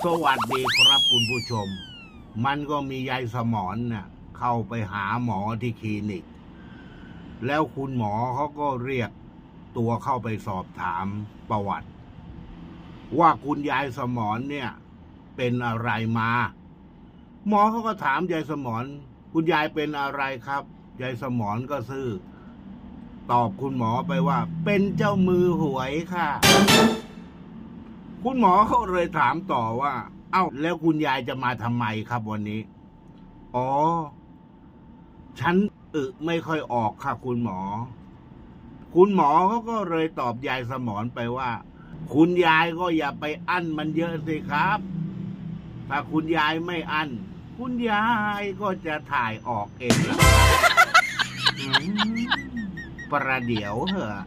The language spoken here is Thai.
สวัสดีครับคุณผู้ชมมันก็มียายสมรน่ะเข้าไปหาหมอที่คลินิกแล้วคุณหมอเขาก็เรียกตัวเข้าไปสอบถามประวัติว่าคุณยายสมรเนี่ยเป็นอะไรมาหมอเขาก็ถามยายสมรคุณยายเป็นอะไรครับยายสมรก็ซื่อตอบคุณหมอไปว่าเป็นเจ้ามือหวยค่ะคุณหมอเขาเลยถามต่อว่าเอ้าแล้วคุณยายจะมาทำไมครับวันนี้อ๋อฉันไม่ค่อยออกค่ะคุณหมอเขาก็เลยตอบยายสมรไปว่าคุณยายก็อย่าไปอั้นมันเยอะสิครับถ้าคุณยายไม่อั้นคุณยายก็จะถ่ายออกเองล่ะประเดี๋ยวเหอะ